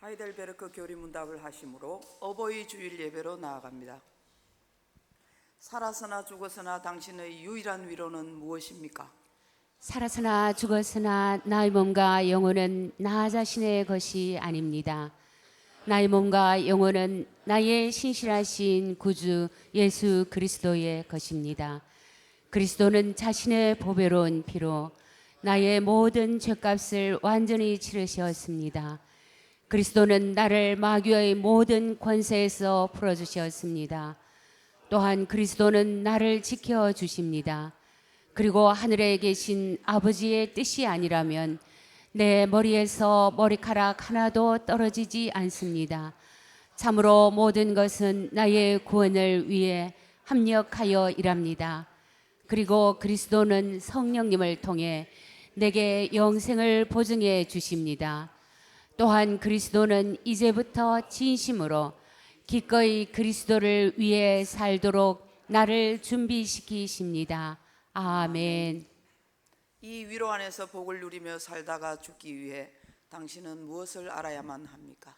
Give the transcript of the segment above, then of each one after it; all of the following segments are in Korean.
하이델베르크 교리문답을 하심으로 어버이 주일 예배로 나아갑니다. 살아서나 죽었으나 당신의 유일한 위로는 무엇입니까? 살아서나 죽었으나 나의 몸과 영혼은 나 자신의 것이 아닙니다. 나의 몸과 영혼은 나의 신실하신 구주 예수 그리스도의 것입니다. 그리스도는 자신의 보배로운 피로 나의 모든 죄값을 완전히 치르셨습니다. 그리스도는 나를 마귀의 모든 권세에서 풀어주셨습니다. 또한 그리스도는 나를 지켜주십니다. 그리고 하늘에 계신 아버지의 뜻이 아니라면 내 머리에서 머리카락 하나도 떨어지지 않습니다. 참으로 모든 것은 나의 구원을 위해 합력하여 일합니다. 그리고 그리스도는 성령님을 통해 내게 영생을 보증해 주십니다. 또한 그리스도는 이제부터 진심으로 기꺼이 그리스도를 위해 살도록 나를 준비시키십니다. 아멘. 이 위로 안에서 복을 누리며 살다가 죽기 위해 당신은 무엇을 알아야만 합니까?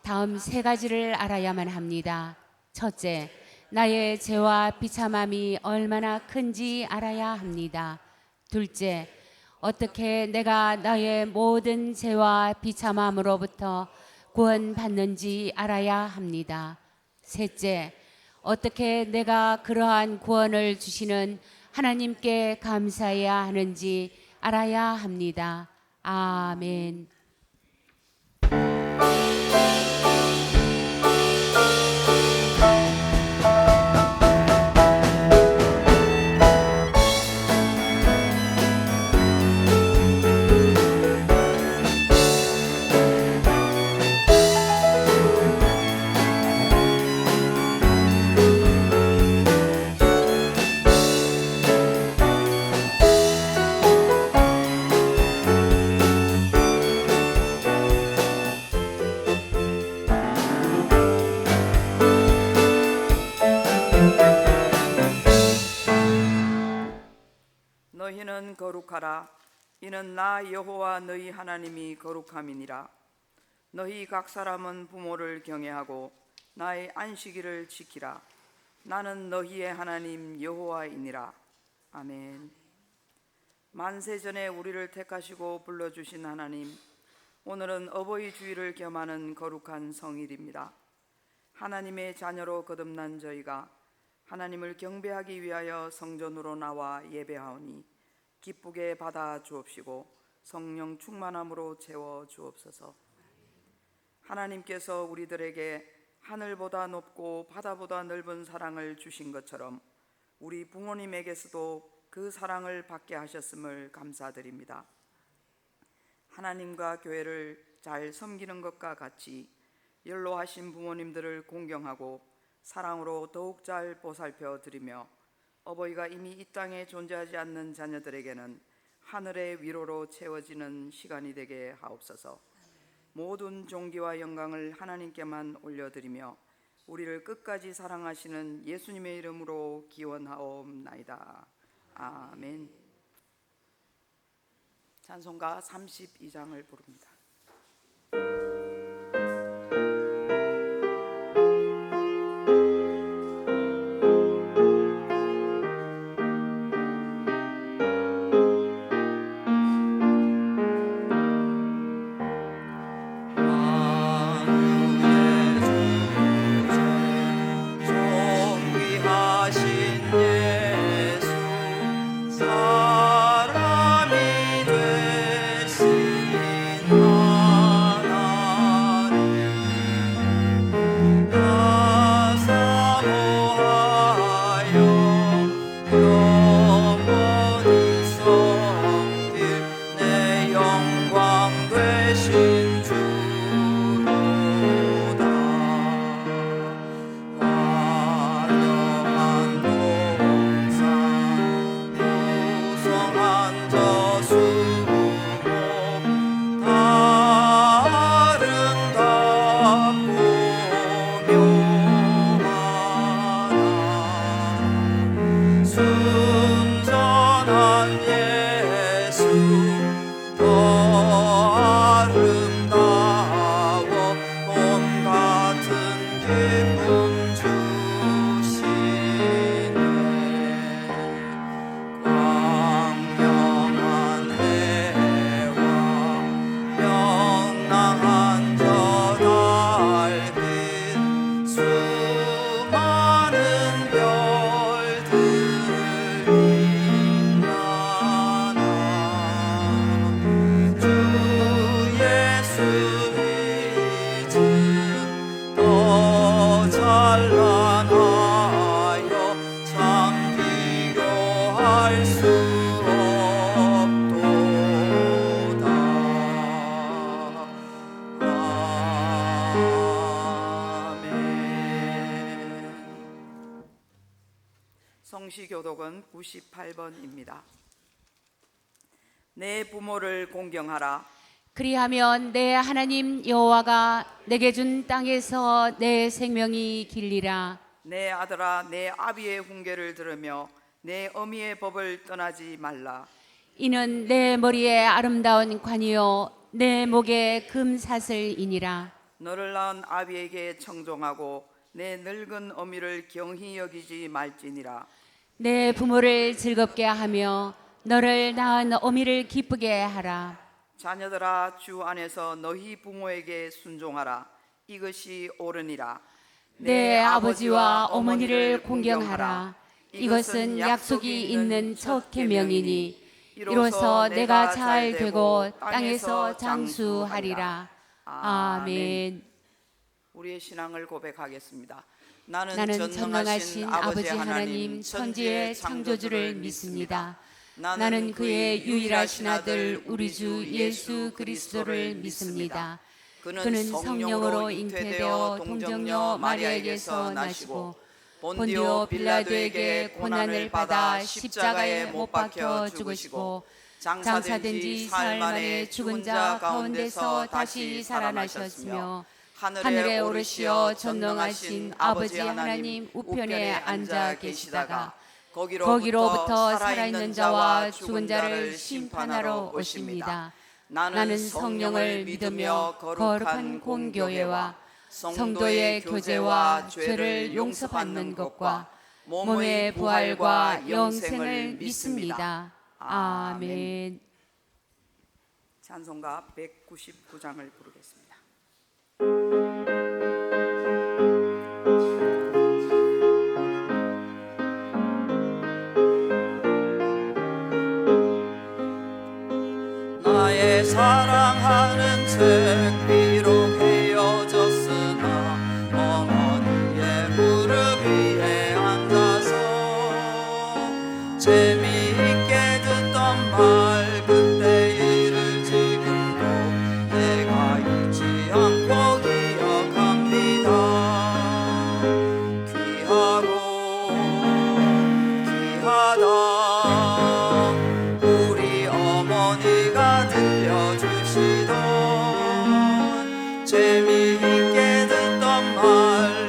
다음 세 가지를 알아야만 합니다. 첫째, 나의 죄와 비참함이 얼마나 큰지 알아야 합니다. 둘째, 어떻게 내가 나의 모든 죄와 비참함으로부터 구원받는지 알아야 합니다. 셋째, 어떻게 내가 그러한 구원을 주시는 하나님께 감사해야 하는지 알아야 합니다. 아멘. 너희는 거룩하라. 이는 나 여호와 너희 하나님이 거룩함이니라. 너희 각 사람은 부모를 경외하고 나의 안식일을 지키라. 나는 너희의 하나님 여호와이니라. 아멘. 만세전에 우리를 택하시고 불러주신 하나님, 오늘은 어버이 주일을 겸하는 거룩한 성일입니다. 하나님의 자녀로 거듭난 저희가 하나님을 경배하기 위하여 성전으로 나와 예배하오니 기쁘게 받아 주옵시고 성령 충만함으로 채워 주옵소서. 하나님께서 우리들에게 하늘보다 높고 바다보다 넓은 사랑을 주신 것처럼 우리 부모님에게서도 그 사랑을 받게 하셨음을 감사드립니다. 하나님과 교회를 잘 섬기는 것과 같이 연로하신 부모님들을 공경하고 사랑으로 더욱 잘 보살펴 드리며 어버이가 이미 이 땅에 존재하지 않는 자녀들에게는 하늘의 위로로 채워지는 시간이 되게 하옵소서. 모든 존귀와 영광을 하나님께만 올려드리며 우리를 끝까지 사랑하시는 예수님의 이름으로 기원하옵나이다. 아멘. 찬송가 32장을 부릅니다. 더 아름다워 성시교독은 98번입니다. 내 부모를 공경하라. 그리하면 내 하나님 여호와가 내게 준 땅에서 내 생명이 길리라. 내 아들아, 내 아비의 훈계를 들으며 내 어미의 법을 떠나지 말라. 이는 내 머리에 아름다운 관이요 내 목에 금사슬이니라. 너를 낳은 아비에게 청종하고 내 늙은 어미를 경히 여기지 말지니라. 내 부모를 즐겁게 하며 너를 낳은 어미를 기쁘게 하라. 자녀들아, 주 안에서 너희 부모에게 순종하라. 이것이 옳으니라. 내 아버지와 어머니를 공경하라. 이것은 약속이 있는 첫 계명이니 이로써 내가 잘 되고 땅에서 장수하리라. 아멘. 우리의 신앙을 고백하겠습니다. 나는 전능하신 아버지 하나님 천지의 창조주를 믿습니다. 나는 그의 유일하신 아들 우리 주 예수 그리스도를 믿습니다. 그는 성령으로 잉태되어 동정녀 마리아에게서 나시고 본디오 빌라도에게 고난을 받아 십자가에 못 박혀 죽으시고 장사된 지 사흘 만에 죽은 자 가운데서 다시 살아나셨으며 하늘에 오르시어 전능하신 아버지 하나님 우편에 앉아 계시다가 거기로부터 살아있는 자와 죽은 자를 심판하러 오십니다. 나는 성령을 믿으며 거룩한 공교회와 성도의 교제와 죄를 용서받는 것과 몸의 부활과 영생을 믿습니다. 아멘. 찬송가 199장을 부르겠습니다. 나의 사랑하는 책 비록 헤어졌으나 어머니의 무릎 위에 앉아서 재미있게 듣던 말 그때 일을 지금도 내가 잊지 않고 기억합니다. 귀하고 귀하다 우리 어머니가 들려주시던 재미있게 듣던 말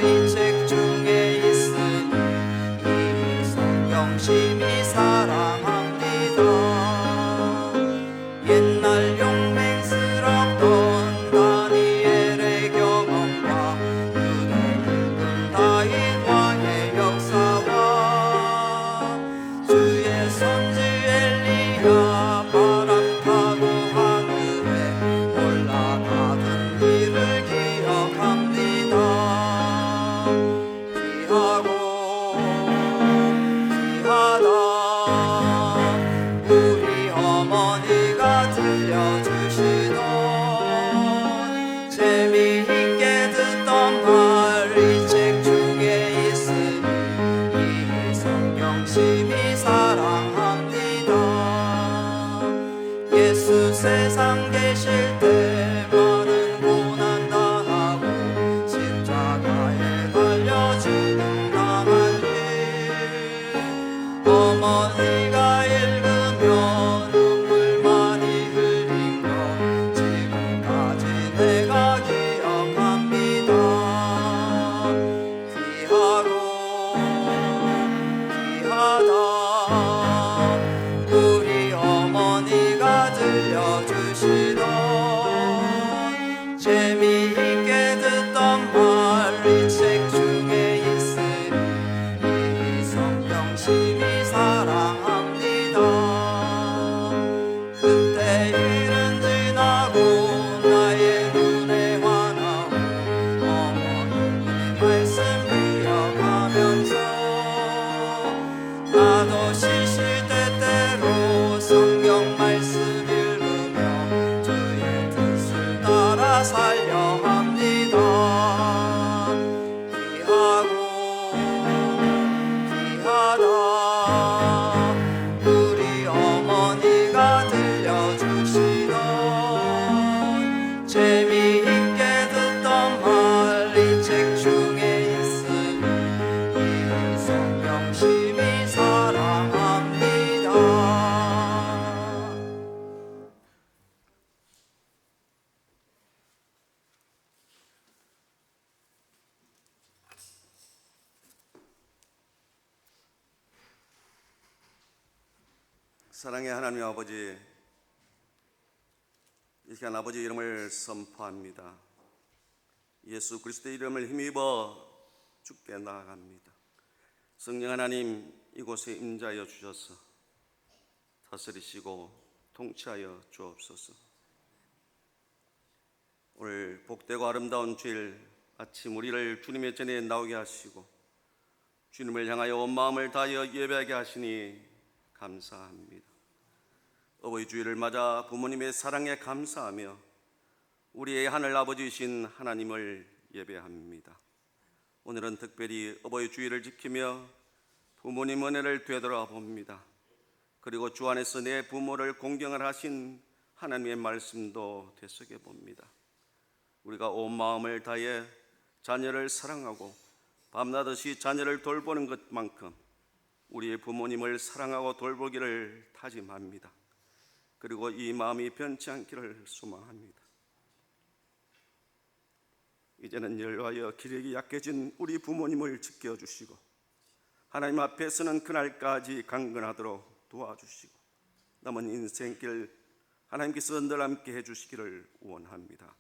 이 책 중에 있으니 이 성경 심히 사랑합니다. 옛날 용맹스럽던 다니엘의 경험과 눈에 읽은 다윗 왕의 역사와 주의 선지 엘리야 바람 타고 하늘에 올라가던 일을 기억합니다. 귀하고 귀하다 우리 어머니가 들려주시던 재미있게 듣던 말 이 책 중에 있으니 이 성경 심히 사랑합니다. 예수 세상 계실 때 많은 고난 당하고 십자가에 달려 죽음 당한 일 어머니가 읽으며 눈물 많이 흘린 거 지금까지 내가 기억합니다. 귀하고 귀하다 우리 어머니가 들려주시던 재미있게 듣던 말 이 책 중에 있으니 이 성경 심히 사랑합니다. 그때 일은 지나고 나의 눈에 환하고 어머니의 말씀 기억하면서 나도 시시때때로 성경 말씀 읽으며 주의 뜻을 따라 살려 합니다. 귀하고 귀하다 우리 어머니가 들려주시 사랑의 하나님 아버지, 이 시간 아버지 이름을 선포합니다. 예수 그리스도의 이름을 힘입어 주께 나아갑니다. 성령 하나님, 이곳에 임재하여 주셔서 다스리시고 통치하여 주옵소서. 오늘 복되고 아름다운 주일 아침 우리를 주님의 전에 나오게 하시고 주님을 향하여 온 마음을 다하여 예배하게 하시니 감사합니다. 어버이 주일을 맞아 부모님의 사랑에 감사하며 우리의 하늘 아버지이신 하나님을 예배합니다. 오늘은 특별히 어버이 주일을 지키며 부모님 은혜를 되돌아봅니다. 그리고 주 안에서 내 부모를 공경을 하신 하나님의 말씀도 되새겨 봅니다. 우리가 온 마음을 다해 자녀를 사랑하고 밤낮없이 자녀를 돌보는 것만큼 우리의 부모님을 사랑하고 돌보기를 다짐합니다. 그리고 이 마음이 변치 않기를 소망합니다. 이제는 연로하여 기력이 약해진 우리 부모님을 지켜주시고 하나님 앞에서는 그날까지 강건하도록 도와주시고 남은 인생길 하나님께서 늘 함께 해주시기를 원합니다.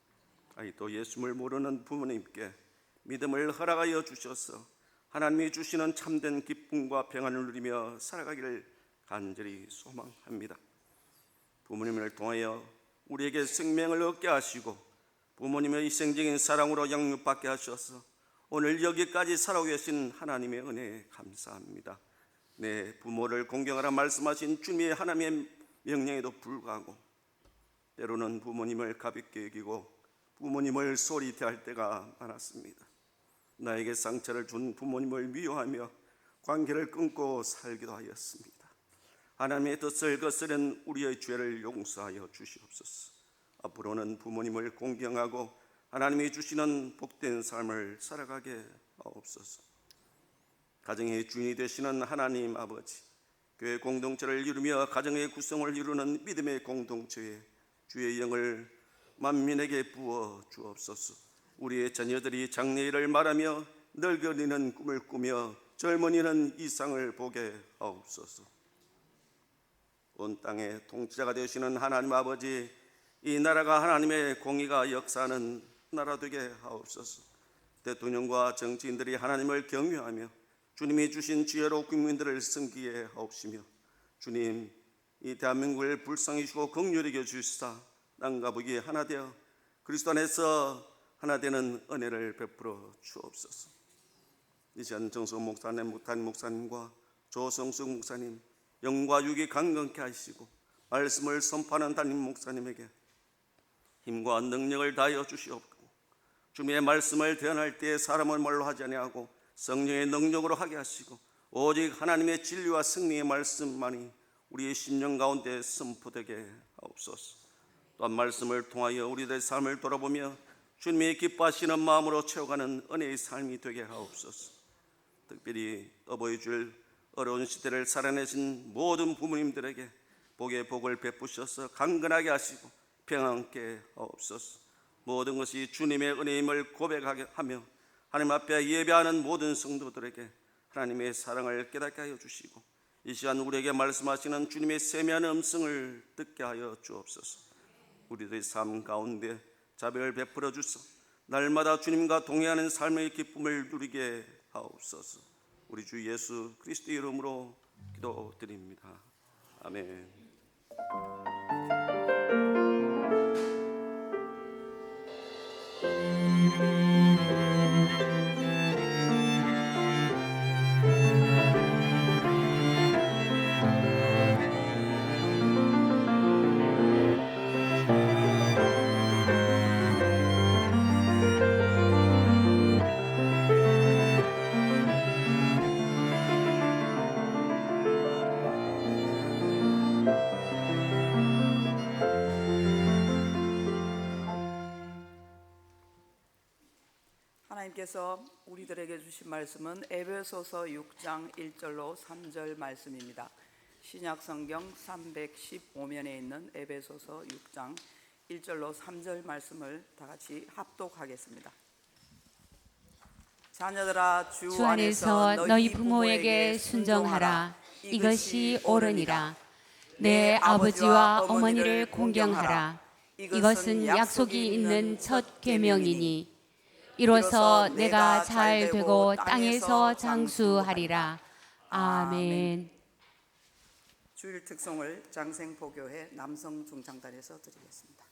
또 예수를 모르는 부모님께 믿음을 허락하여 주셔서 하나님이 주시는 참된 기쁨과 평안을 누리며 살아가기를 간절히 소망합니다. 부모님을 통하여 우리에게 생명을 얻게 하시고 부모님의 희생적인 사랑으로 양육받게 하셔서 오늘 여기까지 살아오고 계신 하나님의 은혜에 감사합니다. 내 부모를 공경하라 말씀하신 주님의 하나님의 명령에도 불구하고 때로는 부모님을 가볍게 여기고 부모님을 소홀히 대할 때가 많았습니다. 나에게 상처를 준 부모님을 미워하며 관계를 끊고 살기도 하였습니다. 하나님의 뜻을 거스른 우리의 죄를 용서하여 주시옵소서. 앞으로는 부모님을 공경하고 하나님이 주시는 복된 삶을 살아가게 하옵소서. 가정의 주인이 되시는 하나님 아버지, 교회 공동체를 이루며 가정의 구성을 이루는 믿음의 공동체에 주의 영을 만민에게 부어 주옵소서. 우리의 자녀들이 장래일을 말하며 늙은이는 꿈을 꾸며 젊은이는 이상을 보게 하옵소서. 온 땅의 통치자가 되시는 하나님 아버지, 이 나라가 하나님의 공의가 역사하는 나라 되게 하옵소서. 대통령과 정치인들이 하나님을 경외하며 주님이 주신 지혜로 국민들을 섬기게 하옵시며 주님, 이 대한민국을 불쌍히 주시고 긍휼히 여겨 주시사 땅과 북이 하나 되어 그리스도 안에서 하나 되는 은혜를 베풀어 주옵소서. 이 시간 정성 목사님, 무탄 목사님과 조성숙 목사님 영과 육이 강건케 하시고 말씀을 선포하는 담임 목사님에게 힘과 능력을 다하여 주시옵고 주님의 말씀을 대언할 때에 사람을 말로 하지 아니하고 성령의 능력으로 하게 하시고 오직 하나님의 진리와 승리의 말씀만이 우리의 심령 가운데 선포되게 하옵소서. 또한 말씀을 통하여 우리들의 삶을 돌아보며 주님이 기뻐하시는 마음으로 채워가는 은혜의 삶이 되게 하옵소서. 특별히 어버이 주일 어려운 시대를 살아내신 모든 부모님들에게 복의 복을 베푸셔서 강건하게 하시고 평안케 하옵소서. 모든 것이 주님의 은혜임을 고백하게 하며 하나님 앞에 예배하는 모든 성도들에게 하나님의 사랑을 깨닫게 하여 주시고 이 시간 우리에게 말씀하시는 주님의 세미한 음성을 듣게 하여 주옵소서. 우리들의 삶 가운데 자비를 베풀어 주소 날마다 주님과 동행하는 삶의 기쁨을 누리게 하옵소서. 우리 주 예수 그리스도의 이름으로 기도드립니다. 아멘. 하나님께서 우리들에게 주신 말씀은 에베소서 6장 1절로 3절 말씀입니다. 신약성경 315면에 있는 에베소서 6장 1절로 3절 말씀을 다 같이 합독하겠습니다. 자녀들아, 주 안에서 너희 부모에게 순종하라. 이것이 옳으니라. 내 아버지와 어머니를 공경하라. 이것은 약속이 있는 첫 계명이니 이로써 내가 잘 되고 땅에서 장수하리라. 아멘. 주일 특송을 장생포교회 남성 중창단에서 드리겠습니다.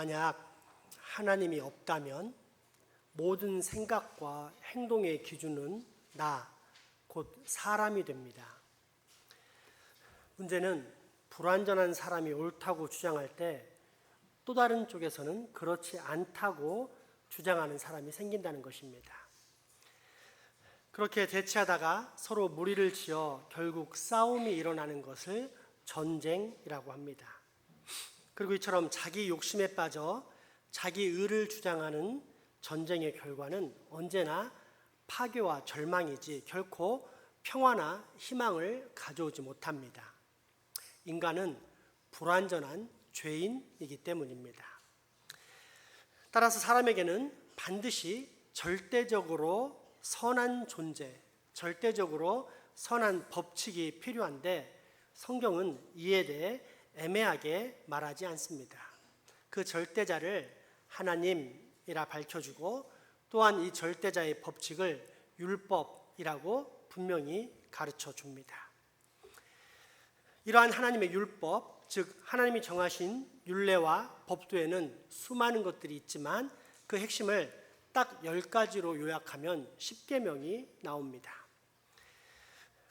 만약 하나님이 없다면 모든 생각과 행동의 기준은 나, 곧 사람이 됩니다. 문제는 불완전한 사람이 옳다고 주장할 때 또 다른 쪽에서는 그렇지 않다고 주장하는 사람이 생긴다는 것입니다. 그렇게 대치하다가 서로 무리를 지어 결국 싸움이 일어나는 것을 전쟁이라고 합니다. 그리고 이처럼 자기 욕심에 빠져 자기 의를 주장하는 전쟁의 결과는 언제나 파괴와 절망이지 결코 평화나 희망을 가져오지 못합니다. 인간은 불완전한 죄인이기 때문입니다. 따라서 사람에게는 반드시 절대적으로 선한 존재, 절대적으로 선한 법칙이 필요한데 성경은 이에 대해 애매하게 말하지 않습니다. 그 절대자를 하나님이라 밝혀주고 또한 이 절대자의 법칙을 율법이라고 분명히 가르쳐 줍니다. 이러한 하나님의 율법, 즉 하나님이 정하신 율례와 법도에는 수많은 것들이 있지만 그 핵심을 딱 10가지로 요약하면 십계명이 나옵니다.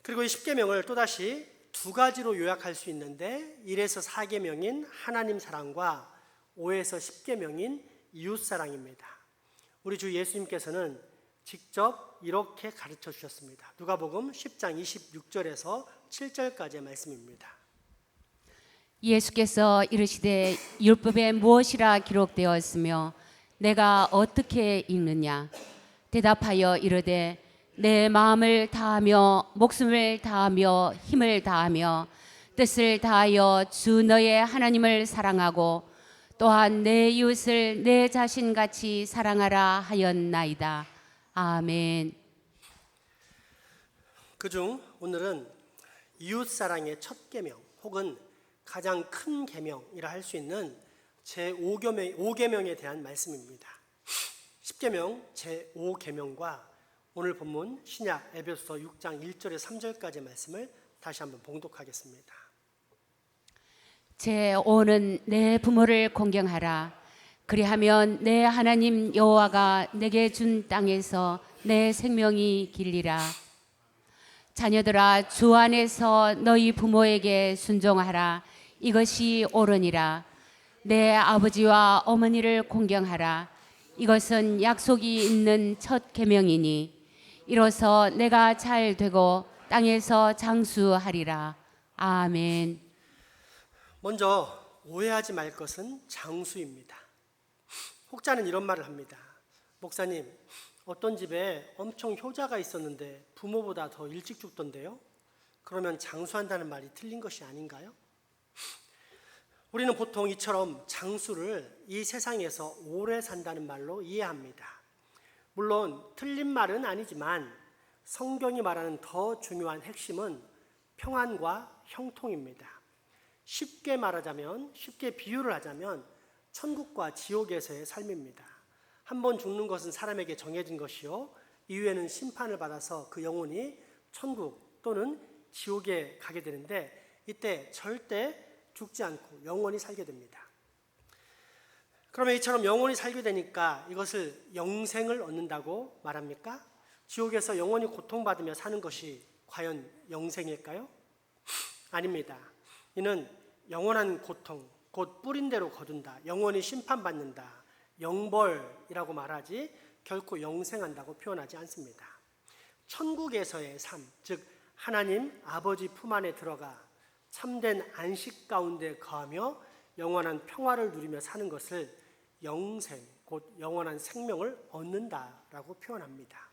그리고 이 십계명을 또다시 2가지로 요약할 수 있는데 1에서 4계명인 하나님 사랑과 5에서 10계명인 이웃 사랑입니다. 우리 주 예수님께서는 직접 이렇게 가르쳐 주셨습니다. 누가복음 10장 26절에서 7절까지의 말씀입니다. 예수께서 이르시되 율법에 무엇이라 기록되었으며 내가 어떻게 읽느냐? 대답하여 이르되 내 마음을 다하며 목숨을 다하며 힘을 다하며 뜻을 다하여 주 너의 하나님을 사랑하고 또한 내 이웃을 내 자신같이 사랑하라 하였나이다. 아멘. 그중 오늘은 이웃 사랑의 첫 계명 혹은 가장 큰 계명이라 할 수 있는 제5계명에 대한 말씀입니다. 10계명 제5계명과 오늘 본문 신약 에베소서 6장 1절에서 3절까지의 말씀을 다시 한번 봉독하겠습니다. 제5는 내 부모를 공경하라. 그리하면 내 하나님 여호와가 내게 준 땅에서 내 생명이 길리라. 자녀들아 주 안에서 너희 부모에게 순종하라. 이것이 옳으니라. 내 아버지와 어머니를 공경하라. 이것은 약속이 있는 첫 계명이니 이로써 내가 잘 되고 땅에서 장수하리라. 아멘. 먼저 오해하지 말 것은 장수입니다. 혹자는 이런 말을 합니다. 목사님, 어떤 집에 엄청 효자가 있었는데 부모보다 더 일찍 죽던데요? 그러면 장수한다는 말이 틀린 것이 아닌가요? 우리는 보통 이처럼 장수를 이 세상에서 오래 산다는 말로 이해합니다. 물론 틀린 말은 아니지만 성경이 말하는 더 중요한 핵심은 평안과 형통입니다. 쉽게 말하자면, 쉽게 비유를 하자면 천국과 지옥에서의 삶입니다. 한 번 죽는 것은 사람에게 정해진 것이요 이후에는 심판을 받아서 그 영혼이 천국 또는 지옥에 가게 되는데 이때 절대 죽지 않고 영원히 살게 됩니다. 그러면 이처럼 영원히 살게 되니까 이것을 영생을 얻는다고 말합니까? 지옥에서 영원히 고통받으며 사는 것이 과연 영생일까요? 아닙니다. 이는 영원한 고통, 곧 뿌린 대로 거둔다, 영원히 심판받는다, 영벌이라고 말하지 결코 영생한다고 표현하지 않습니다. 천국에서의 삶, 즉 하나님 아버지 품 안에 들어가 참된 안식 가운데 거하며 영원한 평화를 누리며 사는 것을 영생, 곧 영원한 생명을 얻는다라고 표현합니다.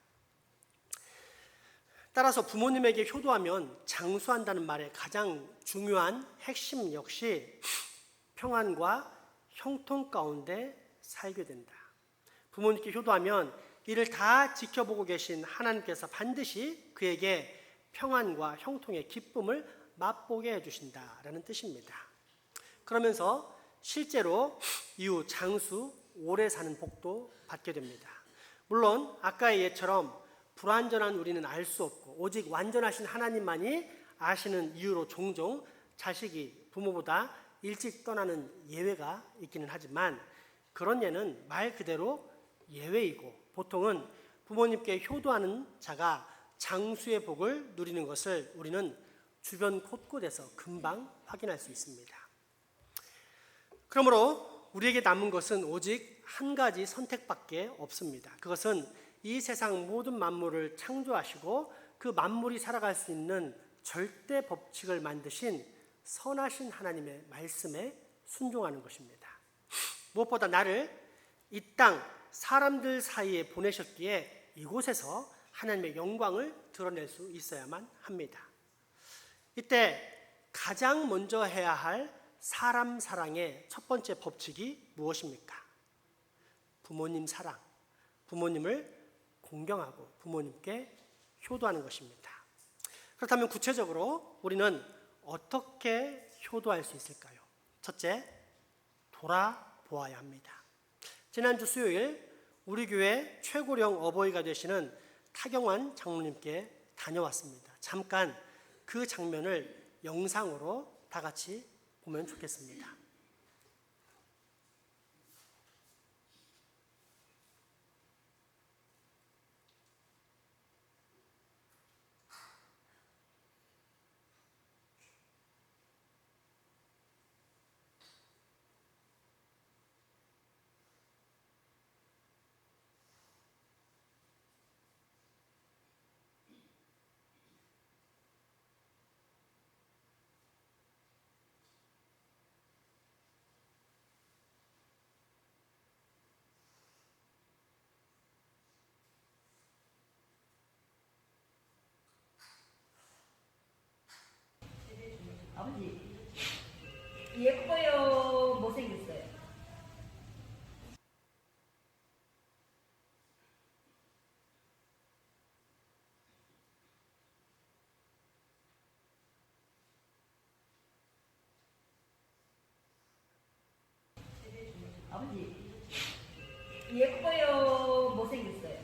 따라서 부모님에게 효도하면 장수한다는 말의 가장 중요한 핵심 역시 평안과 형통 가운데 살게 된다. 부모님께 효도하면 이를 다 지켜보고 계신 하나님께서 반드시 그에게 평안과 형통의 기쁨을 맛보게 해주신다라는 뜻입니다. 그러면서 실제로 이후 장수, 오래 사는 복도 받게 됩니다. 물론 아까의 예처럼 불완전한 우리는 알 수 없고 오직 완전하신 하나님만이 아시는 이유로 종종 자식이 부모보다 일찍 떠나는 예외가 있기는 하지만 그런 예는 말 그대로 예외이고 보통은 부모님께 효도하는 자가 장수의 복을 누리는 것을 우리는 주변 곳곳에서 금방 확인할 수 있습니다. 그러므로 우리에게 남은 것은 오직 한 가지 선택밖에 없습니다. 그것은 이 세상 모든 만물을 창조하시고 그 만물이 살아갈 수 있는 절대 법칙을 만드신 선하신 하나님의 말씀에 순종하는 것입니다. 무엇보다 나를 이 땅 사람들 사이에 보내셨기에 이곳에서 하나님의 영광을 드러낼 수 있어야만 합니다. 이때 가장 먼저 해야 할 사람 사랑의 첫 번째 법칙이 무엇입니까? 부모님 사랑, 부모님을 공경하고 부모님께 효도하는 것입니다. 그렇다면 구체적으로 우리는 어떻게 효도할 수 있을까요? 첫째, 돌아보아야 합니다. 지난주 수요일 우리 교회 최고령 어버이가 되시는 타경환 장로님께 다녀왔습니다. 잠깐 그 장면을 영상으로 다 같이 보면 좋겠습니다. 아버지 예뻐요 못생겼어요? 아버지 예뻐요 못생겼어요?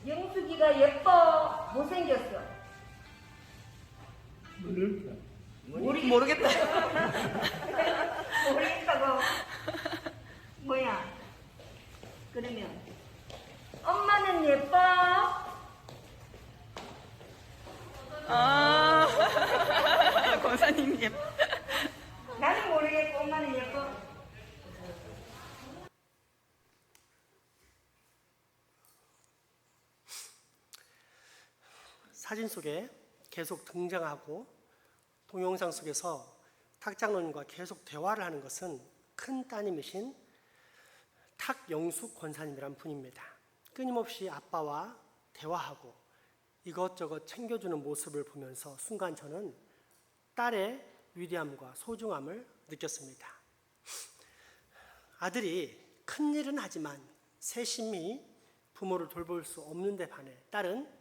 영숙이가 예뻐 못생겼어? 모르겠다. 모르겠다고. 뭐야? 그러면 엄마는 예뻐? 권사님 예뻐. 나는 모르겠고 엄마는 예뻐? 사진 속에 계속 등장하고 동영상 속에서 탁장로님과 계속 대화를 하는 것은 큰 따님이신 탁영숙 권사님이란 분입니다. 끊임없이 아빠와 대화하고 이것저것 챙겨주는 모습을 보면서 순간 저는 딸의 위대함과 소중함을 느꼈습니다. 아들이 큰일은 하지만 세심히 부모를 돌볼 수 없는데 반해 딸은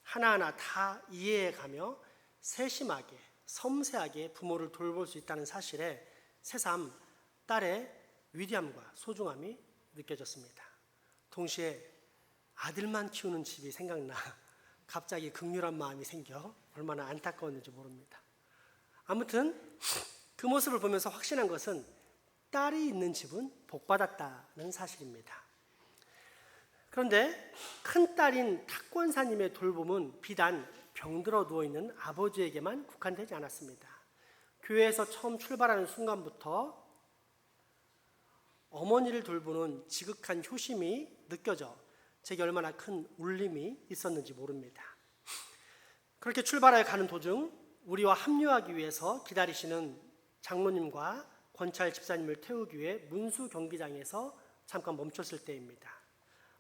하나하나 다 이해해가며 세심하게 섬세하게 부모를 돌볼 수 있다는 사실에 새삼 딸의 위대함과 소중함이 느껴졌습니다. 동시에 아들만 키우는 집이 생각나 갑자기 극렬한 마음이 생겨 얼마나 안타까웠는지 모릅니다. 아무튼 그 모습을 보면서 확신한 것은 딸이 있는 집은 복받았다는 사실입니다. 그런데 큰딸인 탁권사님의 돌봄은 비단 병들어 누워있는 아버지에게만 국한되지 않았습니다. 교회에서 처음 출발하는 순간부터 어머니를 돌보는 지극한 효심이 느껴져 제게 얼마나 큰 울림이 있었는지 모릅니다. 그렇게 출발해 가는 도중 우리와 합류하기 위해서 기다리시는 장로님과 권찰 집사님을 태우기 위해 문수 경기장에서 잠깐 멈췄을 때입니다.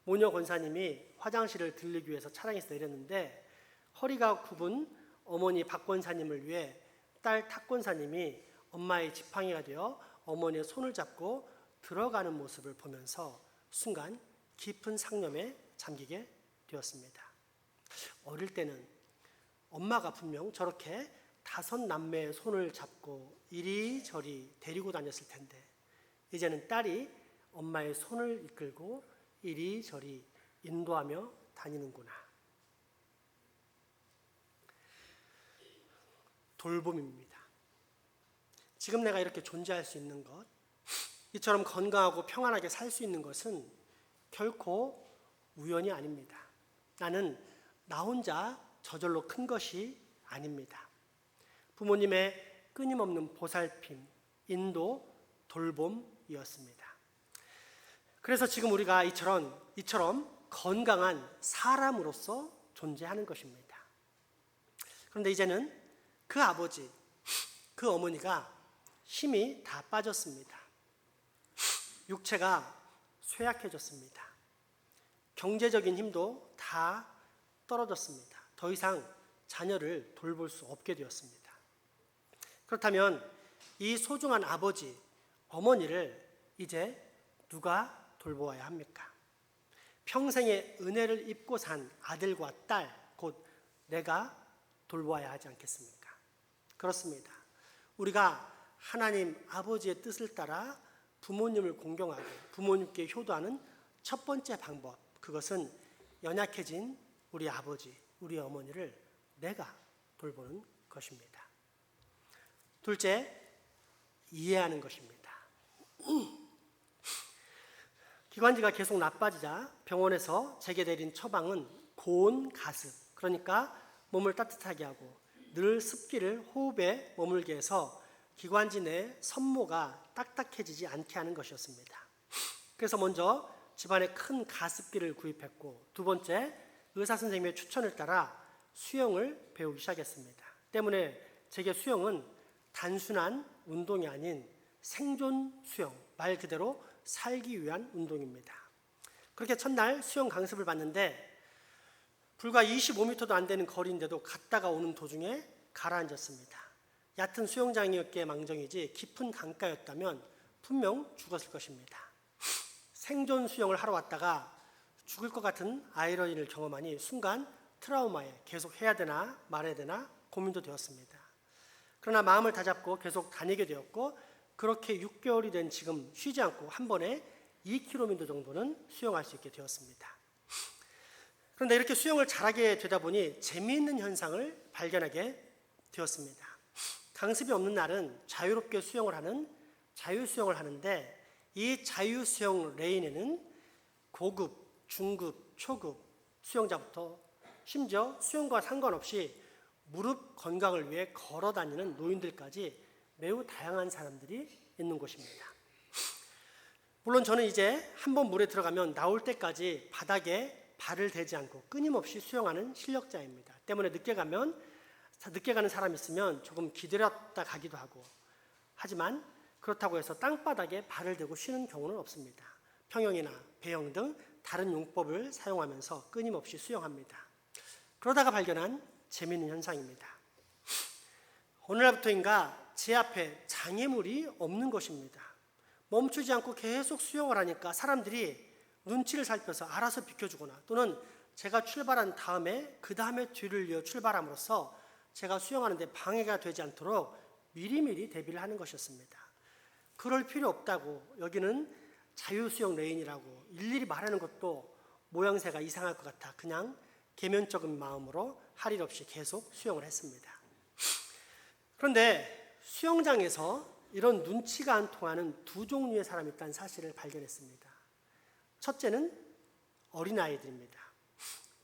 모녀 권사님이 화장실을 들르기 위해서 차량에서 내렸는데 허리가 굽은 어머니 박 권사님을 위해 딸 탁 권사님이 엄마의 지팡이가 되어 어머니의 손을 잡고 들어가는 모습을 보면서 순간 깊은 상념에 잠기게 되었습니다. 어릴 때는 엄마가 분명 저렇게 5 남매의 손을 잡고 이리저리 데리고 다녔을 텐데 이제는 딸이 엄마의 손을 이끌고 이리저리 인도하며 다니는구나. 돌봄입니다. 지금 내가 이렇게 존재할 수 있는 것, 이 이처럼 건강하고 평안하게 살 수 있는 것은 결코 우연이 아닙니다. 나는 나 혼자 저절로 큰 것이 아닙니다. 부모님의 끊임없는 보살핌, 인도, 돌봄이었습니다. 그래서 지금 우리가 이처럼 건강한 사람으로서 존재하는 것입니다. 그런데 이제는 그 아버지, 그 어머니가 힘이 다 빠졌습니다. 육체가 쇠약해졌습니다. 경제적인 힘도 다 떨어졌습니다. 더 이상 자녀를 돌볼 수 없게 되었습니다. 그렇다면 이 소중한 아버지, 어머니를 이제 누가 돌보아야 합니까? 평생의 은혜를 입고 산 아들과 딸, 곧 내가 돌보아야 하지 않겠습니까? 그렇습니다. 우리가 하나님 아버지의 뜻을 따라 부모님을 공경하고 부모님께 효도하는 첫 번째 방법, 그것은 연약해진 우리 아버지, 우리 어머니를 내가 돌보는 것입니다. 둘째, 이해하는 것입니다. 기관지가 계속 나빠지자 병원에서 제게 내린 처방은 고온 가습, 그러니까 몸을 따뜻하게 하고 늘 습기를 호흡에 머물게 해서 기관지 내 섬모가 딱딱해지지 않게 하는 것이었습니다. 그래서 먼저 집안에 큰 가습기를 구입했고, 두 번째, 의사 선생님의 추천을 따라 수영을 배우기 시작했습니다. 때문에 제게 수영은 단순한 운동이 아닌 생존 수영, 말 그대로 살기 위한 운동입니다. 그렇게 첫날 수영 강습을 받는데 불과 25m도 안 되는 거리인데도 갔다가 오는 도중에 가라앉았습니다. 얕은 수영장이었기에 망정이지 깊은 강가였다면 분명 죽었을 것입니다. 생존 수영을 하러 왔다가 죽을 것 같은 아이러니를 경험하니 순간 트라우마에 계속 해야 되나 말아야 되나 고민도 되었습니다. 그러나 마음을 다잡고 계속 다니게 되었고, 그렇게 6개월이 된 지금 쉬지 않고 한 번에 2km 정도는 수영할 수 있게 되었습니다. 그런데 이렇게 수영을 잘하게 되다 보니 재미있는 현상을 발견하게 되었습니다. 강습이 없는 날은 자유롭게 수영을 하는 자유수영을 하는데, 이 자유수영 레인에는 고급, 중급, 초급 수영자부터 심지어 수영과 상관없이 무릎 건강을 위해 걸어 다니는 노인들까지 매우 다양한 사람들이 있는 곳입니다. 물론 저는 이제 한번 물에 들어가면 나올 때까지 바닥에 발을 대지 않고 끊임없이 수영하는 실력자입니다. 때문에 늦게 가는 사람이 있으면 조금 기다렸다 가기도 하고, 하지만 그렇다고 해서 땅바닥에 발을 대고 쉬는 경우는 없습니다. 평영이나 배영 등 다른 용법을 사용하면서 끊임없이 수영합니다. 그러다가 발견한 재미있는 현상입니다. 어느 날부터인가 제 앞에 장애물이 없는 것입니다. 멈추지 않고 계속 수영을 하니까 사람들이 눈치를 살펴서 알아서 비켜주거나, 또는 제가 출발한 다음에 그 다음에 뒤를 이어 출발함으로써 제가 수영하는데 방해가 되지 않도록 미리미리 대비를 하는 것이었습니다. 그럴 필요 없다고, 여기는 자유수영 레인이라고 일일이 말하는 것도 모양새가 이상할 것 같아 그냥 계면적인 마음으로 할 일 없이 계속 수영을 했습니다. 그런데 수영장에서 이런 눈치가 안 통하는 두 종류의 사람이 있다는 사실을 발견했습니다. 첫째는 어린아이들입니다.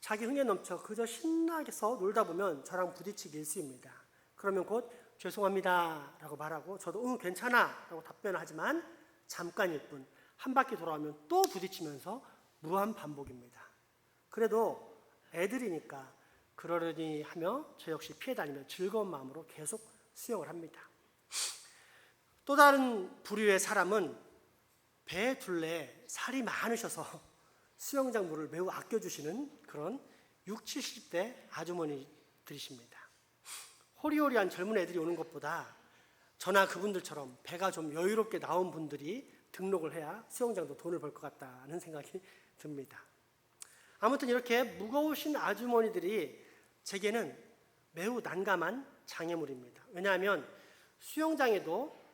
자기 흥에 넘쳐 그저 신나게서 놀다 보면 저랑 부딪히기 일쑤입니다. 그러면 곧 죄송합니다 라고 말하고 저도 괜찮아 라고 답변을 하지만 잠깐일 뿐, 한 바퀴 돌아오면 또 부딪히면서 무한 반복입니다. 그래도 애들이니까 그러려니 하며 저 역시 피해 다니며 즐거운 마음으로 계속 수영을 합니다. 또 다른 부류의 사람은 배 둘레에 살이 많으셔서 수영장 물을 매우 아껴주시는 그런 60, 70대 아주머니들이십니다. 호리호리한 젊은 애들이 오는 것보다 저나 그분들처럼 배가 좀 여유롭게 나온 분들이 등록을 해야 수영장도 돈을 벌 것 같다는 생각이 듭니다. 아무튼 이렇게 무거우신 아주머니들이 제게는 매우 난감한 장애물입니다. 왜냐하면 수영장에도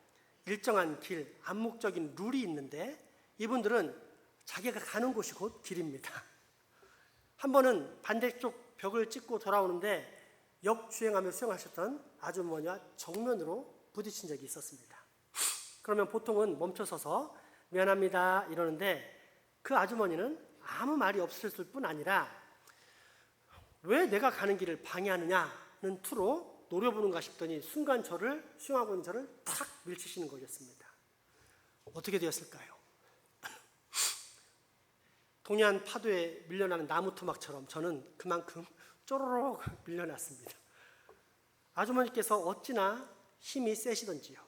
일정한 길, 암묵적인 룰이 있는데 이분들은 자기가 가는 곳이 곧 길입니다. 한 번은 반대쪽 벽을 찍고 돌아오는데 역주행하며 수영하셨던 아주머니와 정면으로 부딪힌 적이 있었습니다. 그러면 보통은 멈춰서서 미안합니다 이러는데 그 아주머니는 아무 말이 없었을 뿐 아니라 왜 내가 가는 길을 방해하느냐는 투로 노려보는가 싶더니 순간 수영하고 있는 저를 탁 밀치시는 거였습니다. 어떻게 되었을까요? 동해안 파도에 밀려나는 나무 토막처럼 저는 그만큼 쪼로록 밀려났습니다. 아주머니께서 어찌나 힘이 세시던지요.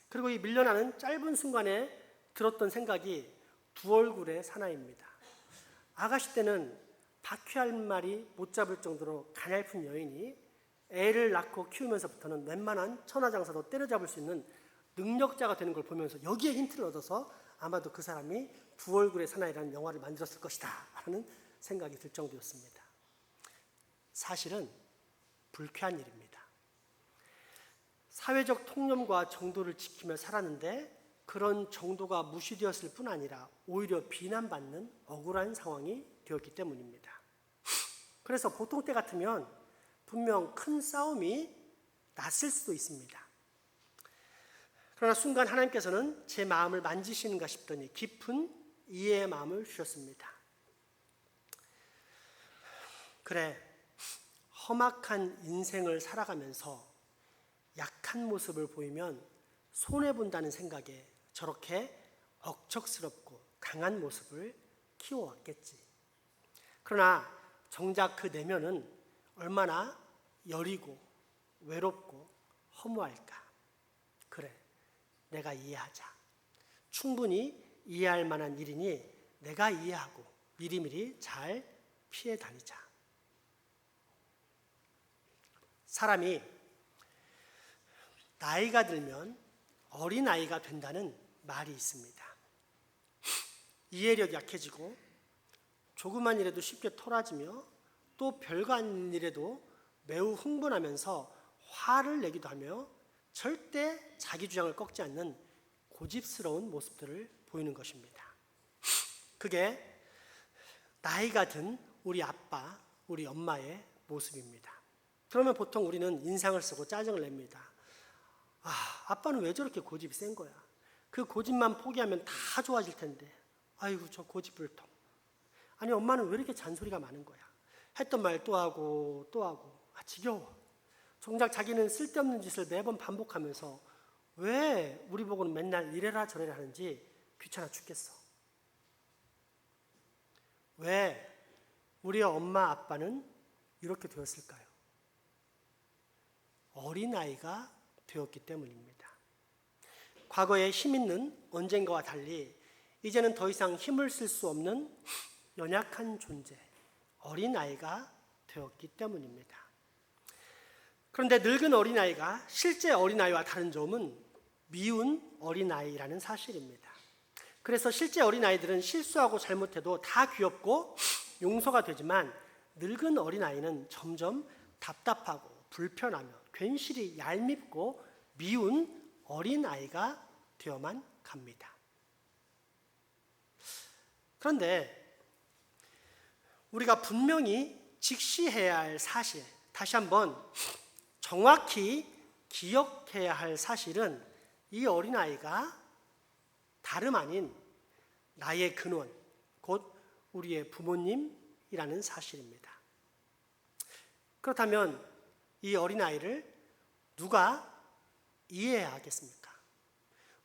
그리고 이 밀려나는 짧은 순간에 들었던 생각이 두 얼굴의 사나이입니다. 아가씨 때는 바퀴 한 마리 못 잡을 정도로 가냘픈 여인이 애를 낳고 키우면서부터는 웬만한 천하장사도 때려잡을 수 있는 능력자가 되는 걸 보면서 여기에 힌트를 얻어서 아마도 그 사람이 두 얼굴의 사나이라는 영화를 만들었을 것이다 하는 생각이 들 정도였습니다. 사실은 불쾌한 일입니다. 사회적 통념과 정도를 지키며 살았는데 그런 정도가 무시되었을 뿐 아니라 오히려 비난받는 억울한 상황이 되었기 때문입니다. 그래서 보통 때 같으면 분명 큰 싸움이 났을 수도 있습니다. 그러나 순간 하나님께서는 제 마음을 만지시는가 싶더니 깊은 이해의 마음을 주셨습니다. 그래, 험악한 인생을 살아가면서 약한 모습을 보이면 손해본다는 생각에 저렇게 억척스럽고 강한 모습을 키워왔겠지. 그러나 정작 그 내면은 얼마나 여리고 외롭고 허무할까. 그래, 내가 이해하자. 충분히 이해할 만한 일이니 내가 이해하고 미리미리 잘 피해 다니자. 사람이 나이가 들면 어린아이가 된다는 말이 있습니다. 이해력이 약해지고 조그만 일에도 쉽게 토라지며 또 별거 아닌 일에도 매우 흥분하면서 화를 내기도 하며 절대 자기 주장을 꺾지 않는 고집스러운 모습들을 보이는 것입니다. 그게 나이가 든 우리 아빠, 우리 엄마의 모습입니다. 그러면 보통 우리는 인상을 쓰고 짜증을 냅니다. 아빠는 왜 저렇게 고집이 센 거야? 그 고집만 포기하면 다 좋아질 텐데. 아이고 저 고집불통. 아니 엄마는 왜 이렇게 잔소리가 많은 거야? 했던 말 또 하고 또 하고. 지겨워. 정작 자기는 쓸데없는 짓을 매번 반복하면서 왜 우리 보고는 맨날 이래라 저래라 하는지 귀찮아 죽겠어. 왜 우리 엄마 아빠는 이렇게 되었을까요? 어린아이가 되었기 때문입니다. 과거에 힘 있는 언젠가와 달리 이제는 더 이상 힘을 쓸 수 없는 연약한 존재, 어린아이가 되었기 때문입니다. 그런데 늙은 어린아이가 실제 어린아이와 다른 점은 미운 어린아이라는 사실입니다. 그래서 실제 어린아이들은 실수하고 잘못해도 다 귀엽고 용서가 되지만 늙은 어린아이는 점점 답답하고 불편하며 괜시리 얄밉고 미운 어린아이가 되어만 갑니다. 그런데 우리가 분명히 직시해야 할 사실, 다시 한번 정확히 기억해야 할 사실은 이 어린아이가 다름 아닌 나의 근원, 곧 우리의 부모님이라는 사실입니다. 그렇다면 이 어린아이를 누가 이해해야 하겠습니까?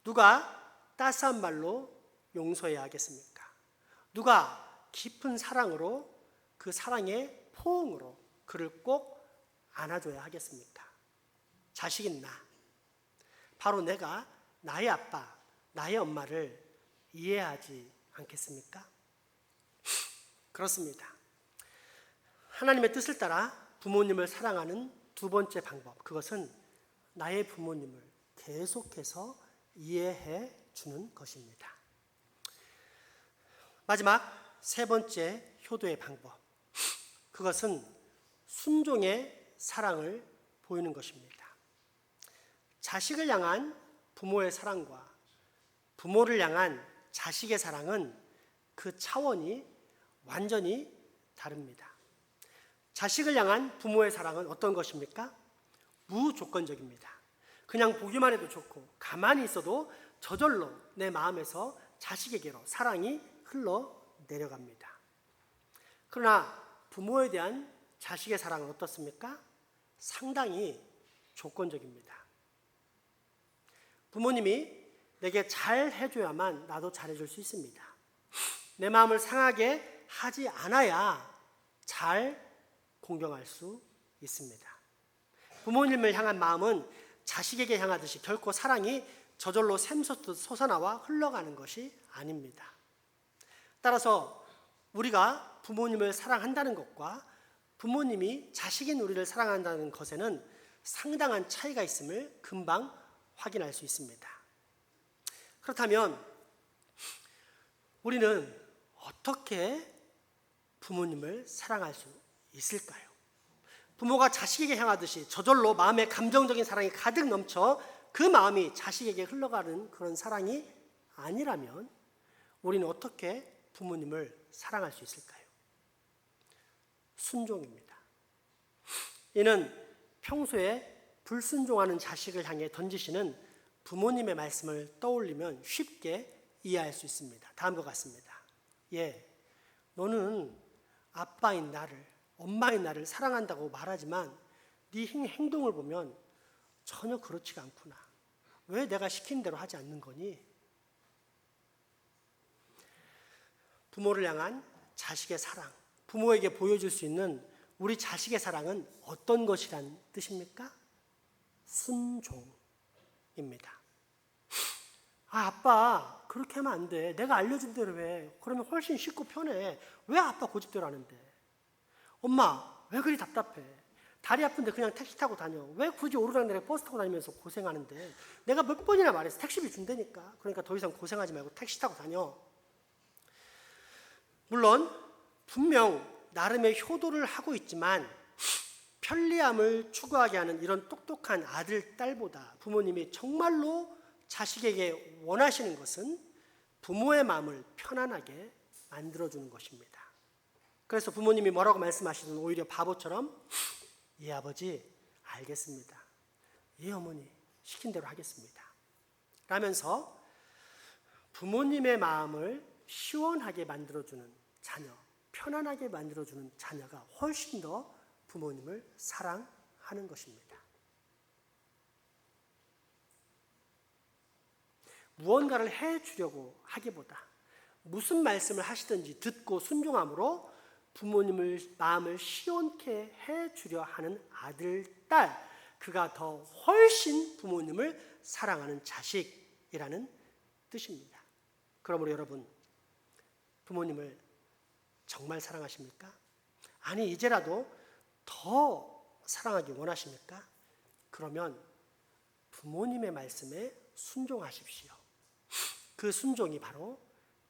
누가 따스한 말로 용서해야 하겠습니까? 누가 깊은 사랑으로 그 사랑의 포옹으로 그를 꼭 안아줘야 하겠습니까? 자식인 나, 바로 내가 나의 아빠, 나의 엄마를 이해하지 않겠습니까? 그렇습니다. 하나님의 뜻을 따라 부모님을 사랑하는 두 번째 방법, 그것은 나의 부모님을 계속해서 이해해 주는 것입니다. 마지막 세 번째 효도의 방법, 그것은 순종의 사랑을 보이는 것입니다. 자식을 향한 부모의 사랑과 부모를 향한 자식의 사랑은 그 차원이 완전히 다릅니다. 자식을 향한 부모의 사랑은 어떤 것입니까? 무조건적입니다. 그냥 보기만 해도 좋고 가만히 있어도 저절로 내 마음에서 자식에게로 사랑이 흘러내려갑니다. 그러나 부모에 대한 자식의 사랑은 어떻습니까? 상당히 조건적입니다. 부모님이 내게 잘 해줘야만 나도 잘해줄 수 있습니다. 내 마음을 상하게 하지 않아야 잘 공경할 수 있습니다. 부모님을 향한 마음은 자식에게 향하듯이 결코 사랑이 저절로 샘솟듯 솟아나와 흘러가는 것이 아닙니다. 따라서 우리가 부모님을 사랑한다는 것과 부모님이 자식인 우리를 사랑한다는 것에는 상당한 차이가 있음을 금방 확인할 수 있습니다. 그렇다면 우리는 어떻게 부모님을 사랑할 수 있을까요? 부모가 자식에게 향하듯이 저절로 마음에 감정적인 사랑이 가득 넘쳐 그 마음이 자식에게 흘러가는 그런 사랑이 아니라면 우리는 어떻게 부모님을 사랑할 수 있을까요? 순종입니다. 이는 평소에 불순종하는 자식을 향해 던지시는 부모님의 말씀을 떠올리면 쉽게 이해할 수 있습니다. 다음과 같습니다. 너는 아빠인 나를, 엄마인 나를 사랑한다고 말하지만 네 행동을 보면 전혀 그렇지가 않구나. 왜 내가 시킨 대로 하지 않는 거니? 부모를 향한 자식의 사랑, 부모에게 보여줄 수 있는 우리 자식의 사랑은 어떤 것이란 뜻입니까? 순종입니다. 아빠 그렇게 하면 안 돼. 내가 알려준 대로 해. 그러면 훨씬 쉽고 편해. 왜 아빠 고집대로 하는데? 엄마 왜 그리 답답해? 다리 아픈데 그냥 택시 타고 다녀. 왜 굳이 오르락내리락 버스 타고 다니면서 고생하는데? 내가 몇 번이나 말해서 택시비 준다니까. 그러니까 더 이상 고생하지 말고 택시 타고 다녀. 물론 분명 나름의 효도를 하고 있지만 편리함을 추구하게 하는 이런 똑똑한 아들, 딸보다 부모님이 정말로 자식에게 원하시는 것은 부모의 마음을 편안하게 만들어주는 것입니다. 그래서 부모님이 뭐라고 말씀하시든 오히려 바보처럼 예 아버지 알겠습니다. 예 어머니 시킨 대로 하겠습니다. 라면서 부모님의 마음을 시원하게 만들어주는 자녀, 편안하게 만들어주는 자녀가 훨씬 더 부모님을 사랑하는 것입니다. 무언가를 해주려고 하기보다 무슨 말씀을 하시든지 듣고 순종함으로 부모님을 마음을 시원케 해주려 하는 아들, 딸, 그가 더 훨씬 부모님을 사랑하는 자식이라는 뜻입니다. 그러므로 여러분, 부모님을 정말 사랑하십니까? 아니 이제라도 더 사랑하기 원하십니까? 그러면 부모님의 말씀에 순종하십시오. 그 순종이 바로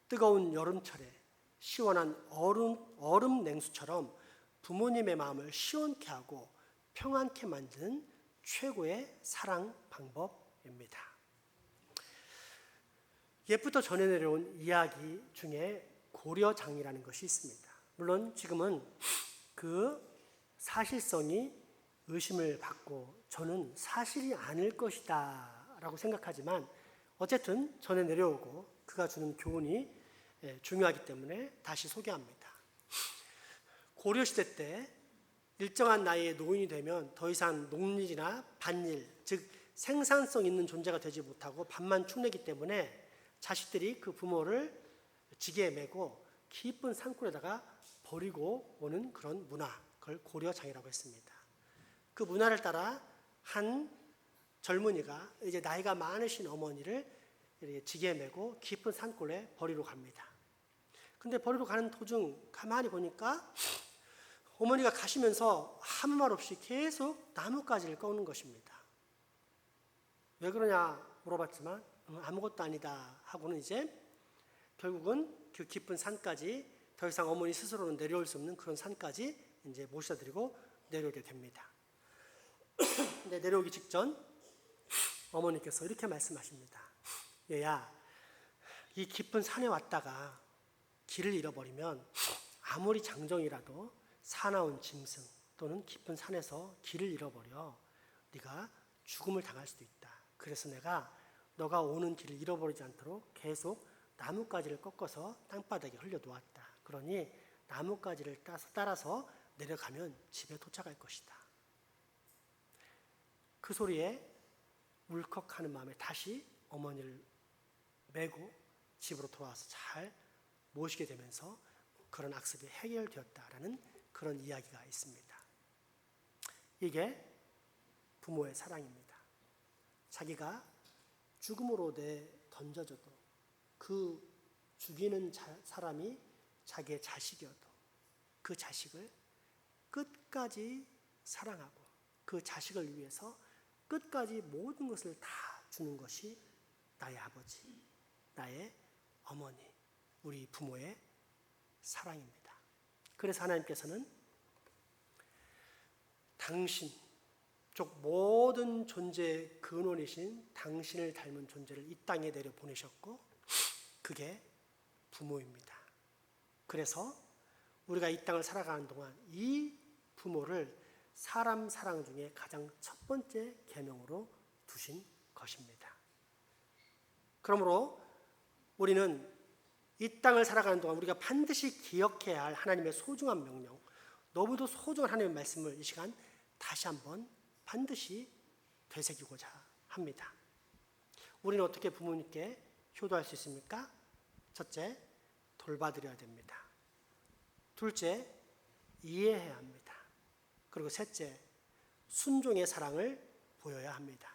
뜨거운 여름철에 시원한 얼음 냉수처럼 부모님의 마음을 시원케 하고 평안케 만드는 최고의 사랑 방법입니다. 옛부터 전해 내려온 이야기 중에 고려장이라는 것이 있습니다. 물론 지금은 그 사실성이 의심을 받고 저는 사실이 아닐 것이다 라고 생각하지만 어쨌든 전해 내려오고 그가 주는 교훈이 중요하기 때문에 다시 소개합니다. 고려시대 때 일정한 나이에 노인이 되면 더 이상 농일이나 밭일, 즉 생산성 있는 존재가 되지 못하고 밭만 축내기 때문에 자식들이 그 부모를 지게에 메고 깊은 산골에다가 버리고 오는 그런 문화, 그걸 고려장이라고 했습니다. 그 문화를 따라 한 젊은이가 이제 나이가 많으신 어머니를 이렇게 지게에 메고 깊은 산골에 버리러 갑니다. 근데 버리러 가는 도중 가만히 보니까 어머니가 가시면서 아무 말 없이 계속 나뭇가지를 꺾는 것입니다. 왜 그러냐 물어봤지만 아무것도 아니다 하고는 이제 결국은 그 깊은 산까지 더 이상 어머니 스스로는 내려올 수 없는 그런 산까지 이제 모셔다 드리고 내려오게 됩니다. 근데 내려오기 직전 어머니께서 이렇게 말씀하십니다. 얘야, 이 깊은 산에 왔다가 길을 잃어버리면 아무리 장정이라도 사나운 짐승 또는 깊은 산에서 길을 잃어버려 네가 죽음을 당할 수도 있다. 그래서 내가 너가 오는 길을 잃어버리지 않도록 계속 나뭇가지를 꺾어서 땅바닥에 흘려놓았다. 그러니 나뭇가지를 따라서 내려가면 집에 도착할 것이다. 그 소리에 울컥하는 마음에 다시 어머니를 메고 집으로 돌아와서 잘 모시게 되면서 그런 악습이 해결되었다라는 그런 이야기가 있습니다. 이게 부모의 사랑입니다. 자기가 죽음으로 던져져도 그 죽이는 사람이 자기의 자식이어도 그 자식을 끝까지 사랑하고 그 자식을 위해서 끝까지 모든 것을 다 주는 것이 나의 아버지, 나의 어머니, 우리 부모의 사랑입니다. 그래서 하나님께서는 당신, 즉 모든 존재의 근원이신 당신을 닮은 존재를 이 땅에 내려 보내셨고 그게 부모입니다. 그래서 우리가 이 땅을 살아가는 동안 이 부모를 사람 사랑 중에 가장 첫 번째 계명으로 두신 것입니다. 그러므로 우리는 이 땅을 살아가는 동안 우리가 반드시 기억해야 할 하나님의 소중한 명령, 너무도 소중한 하나님의 말씀을 이 시간 다시 한번 반드시 되새기고자 합니다. 우리는 어떻게 부모님께 효도할 수 있습니까? 첫째, 돌봐드려야 됩니다. 둘째, 이해해야 합니다. 그리고 셋째, 순종의 사랑을 보여야 합니다.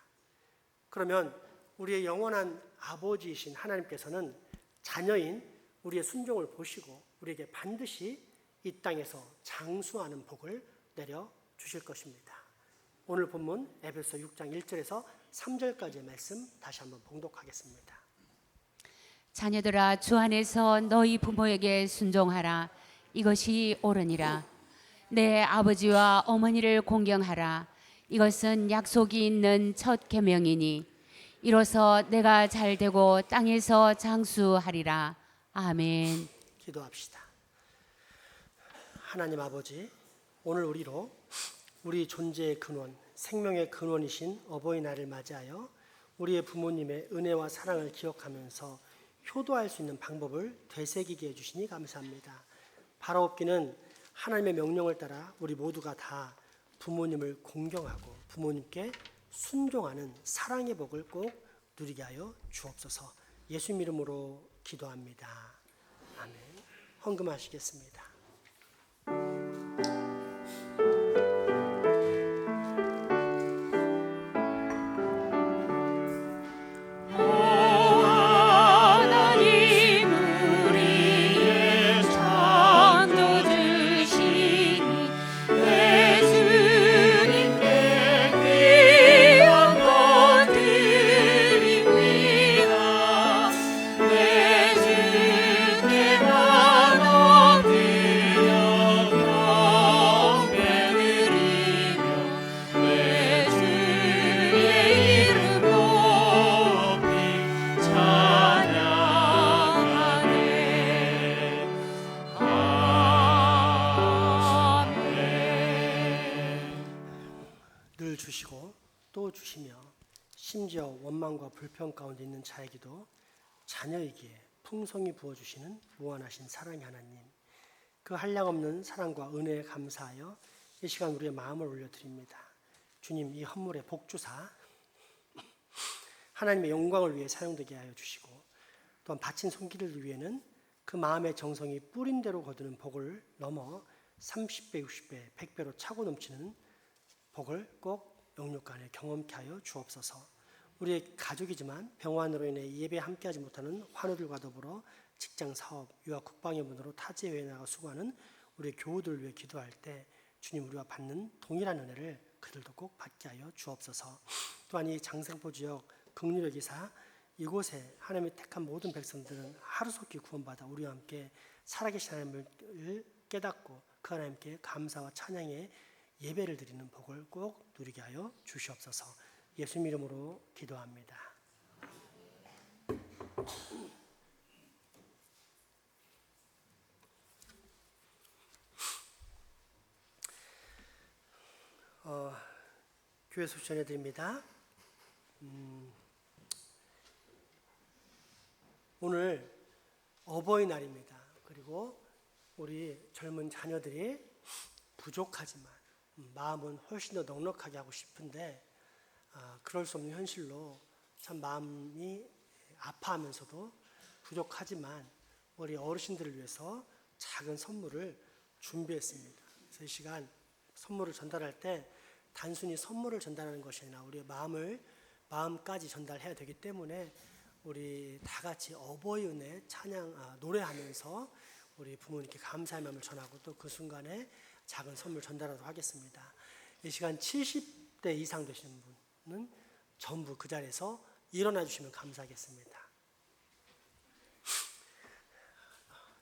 그러면 우리의 영원한 아버지이신 하나님께서는 자녀인 우리의 순종을 보시고 우리에게 반드시 이 땅에서 장수하는 복을 내려 주실 것입니다. 오늘 본문 에베소 6장 1절에서 3절까지의 말씀 다시 한번 봉독하겠습니다. 자녀들아, 주 안에서 너희 부모에게 순종하라. 이것이 옳으니라. 내 아버지와 어머니를 공경하라. 이것은 약속이 있는 첫 계명이니 이로써 내가 잘되고 땅에서 장수하리라. 아멘. 기도합시다. 하나님 아버지, 오늘 우리로 우리 존재의 근원, 생명의 근원이신 어버이날을 맞이하여 우리의 부모님의 은혜와 사랑을 기억하면서 효도할 수 있는 방법을 되새기게 해주시니 감사합니다. 바라옵기는 하나님의 명령을 따라 우리 모두가 다 부모님을 공경하고 부모님께 순종하는 사랑의 복을 꼭 누리게 하여 주옵소서. 예수 이름으로 기도합니다. 아멘. 헌금하시겠습니다. 늘 주시고 또 주시며 심지어 원망과 불평 가운데 있는 자에게도 자녀이기에 풍성히 부어주시는 무한하신 사랑의 하나님, 그 한량없는 사랑과 은혜에 감사하여 이 시간 우리의 마음을 올려드립니다. 주님, 이 헌물의 복주사 하나님의 영광을 위해 사용되게 하여 주시고 또한 바친 손길을 위해는 그 마음의 정성이 뿌린 대로 거두는 복을 넘어 30배, 60배, 100배로 차고 넘치는 복을 꼭 영육간에 경험케 하여 주옵소서. 우리의 가족이지만 병환으로 인해 예배에 함께하지 못하는 환우들과 더불어 직장, 사업, 유학, 국방의 문으로 타지 해외에 나가 수고하는 우리의 교우들을 위해 기도할 때 주님, 우리와 받는 동일한 은혜를 그들도 꼭 받게 하여 주옵소서. 또한 이 장생포 지역 긍휼의 기사 이곳에 하나님의 택한 모든 백성들은 하루속히 구원받아 우리와 함께 살아계신 하나님을 깨닫고 그 하나님께 감사와 찬양의 예배를 드리는 복을 꼭 누리게 하여 주시옵소서. 예수님 이름으로 기도합니다. 교회 소식 전해드립니다. 오늘 어버이날입니다. 그리고 우리 젊은 자녀들이 부족하지만 마음은 훨씬 더 넉넉하게 하고 싶은데 그럴 수 없는 현실로 참 마음이 아파하면서도 부족하지만 우리 어르신들을 위해서 작은 선물을 준비했습니다. 그래서 이 시간 선물을 전달할 때 단순히 선물을 전달하는 것이 아니라 우리의 마음까지 전달해야 되기 때문에 우리 다 같이 어버이 은혜 찬양 노래하면서 우리 부모님께 감사의 마음을 전하고 또 그 순간에 작은 선물 전달하도록 하겠습니다. 이 시간 70대 이상 되시는 분은 전부 그 자리에서 일어나 주시면 감사하겠습니다.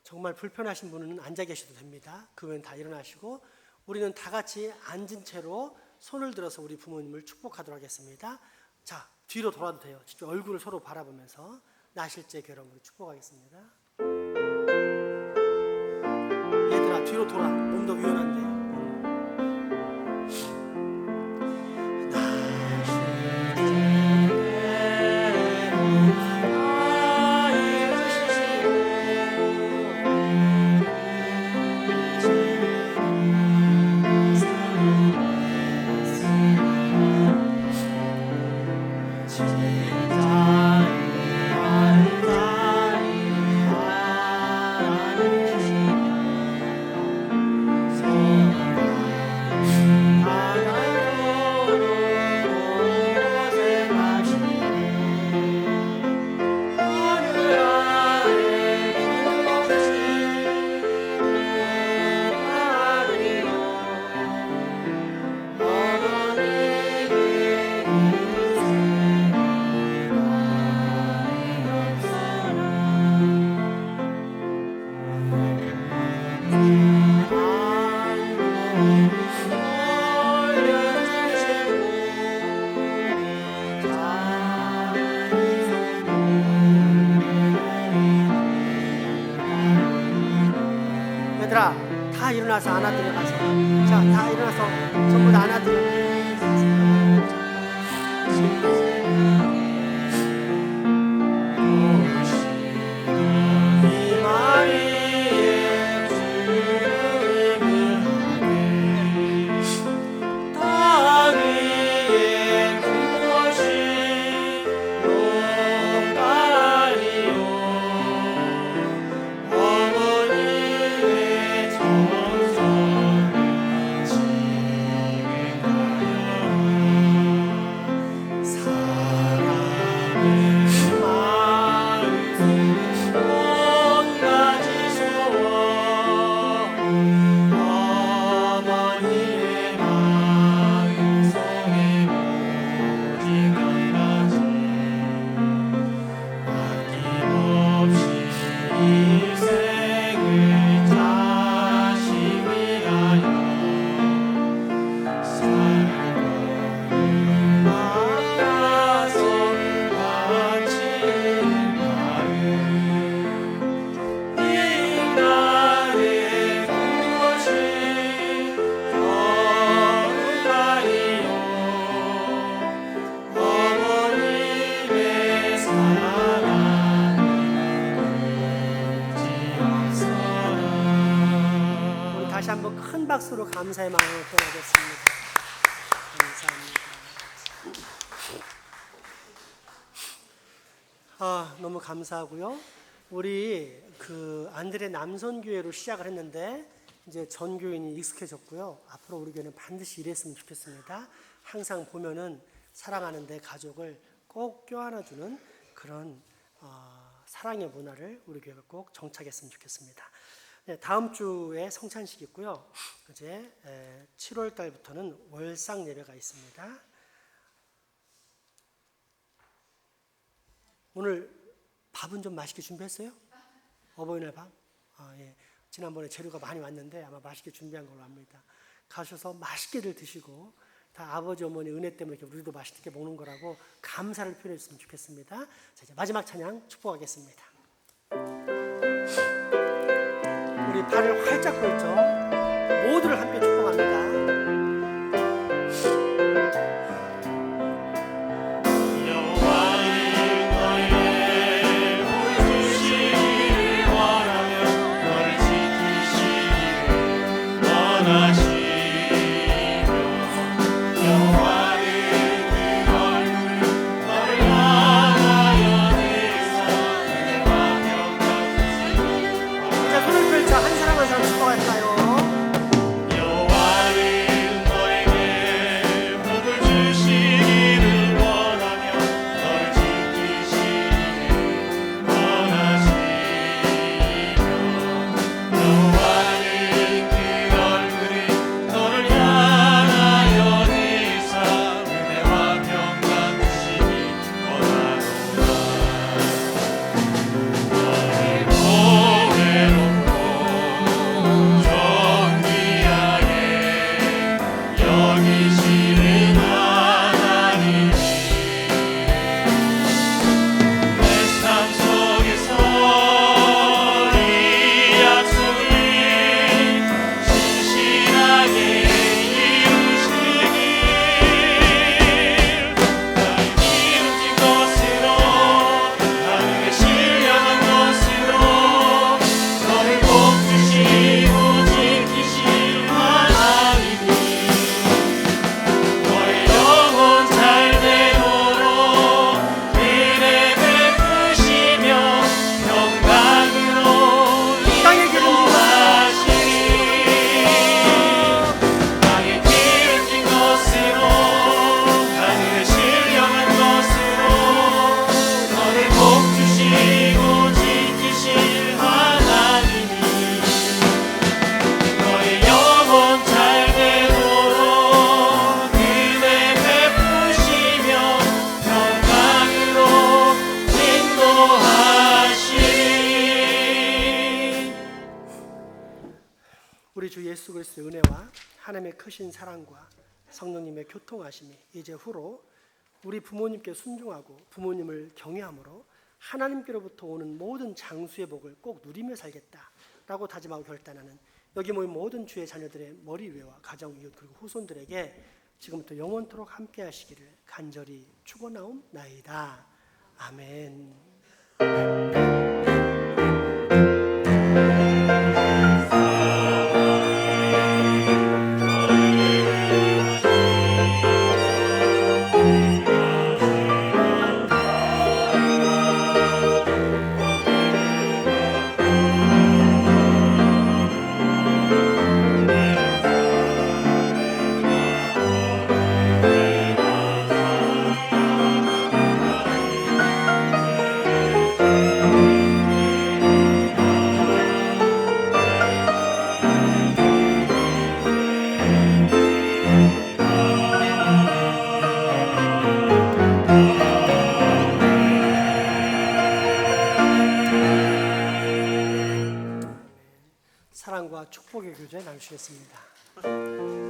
정말 불편하신 분은 앉아 계셔도 됩니다. 그 외엔 다 일어나시고 우리는 다 같이 앉은 채로 손을 들어서 우리 부모님을 축복하도록 하겠습니다. 자, 뒤로 돌아도 돼요. 직접 얼굴을 서로 바라보면서 나실제 결혼을 축복하겠습니다. 얘들아, 뒤로 돌아. 몸도 유연한데. 얘들아, 다 일어나서 안아드려 가서. 자, 다 일어나서 전부 다 안아드려. 다시 한번 큰 박수로 감사의 마음을 표하겠습니다. 감사합니다. 너무 감사하고요. 우리 그 안드레 남선교회로 시작을 했는데 이제 전 교인이 익숙해졌고요. 앞으로 우리 교회는 반드시 이랬으면 좋겠습니다. 항상 보면은 사랑하는데 가족을 꼭 껴안아주는 그런 사랑의 문화를 우리 교회가 꼭 정착했으면 좋겠습니다. 네, 다음 주에 성찬식이 있고요. 이제 7월 달부터는 월상 예배가 있습니다. 오늘 밥은 좀 맛있게 준비했어요? 어버이날 밥? 예. 지난번에 재료가 많이 왔는데 아마 맛있게 준비한 걸로 압니다. 가셔서 맛있게들 드시고 다 아버지 어머니 은혜 때문에 이렇게 우리도 맛있게 먹는 거라고 감사를 표현했으면 좋겠습니다. 자, 이제 마지막 찬양 축복하겠습니다. 우리 발을 활짝 펼쳐 모두를 함께 축복합니다. 여호와의 너희를 여기시는 하나님 내 삶 속에서 이 약속을 신실하게 이루시길 나의 기름진 것으로 하늘에 신령한 것으로 너를 복 주시고 지키실 하나님이 너의 영혼 잘 되도록 은혜 베푸시며 영광으로 땅의 기름진 인도하시리 땅의 기름진 것으로 하늘의 신령한 것으로 너를 복 주시고 지키실 하나님이 너의 영혼 잘 되도록 은혜 베푸시며 영광으로 인도하시리. 우리 주 예수 그리스도의 은혜와 하나님의 크신 사랑과 성령님의 교통하심이 이제 후로 우리 부모님께 순종하고 부모님을 경외함으로 하나님께로부터 오는 모든 장수의 복을 꼭 누리며 살겠다라고 다짐하고 결단하는 여기 모인 모든 주의 자녀들의 머리 위와 가정 이웃 그리고 후손들에게 지금부터 영원토록 함께 하시기를 간절히 축원하옵나이다. 아멘. 사랑과 축복의 교제 나누시겠습니다.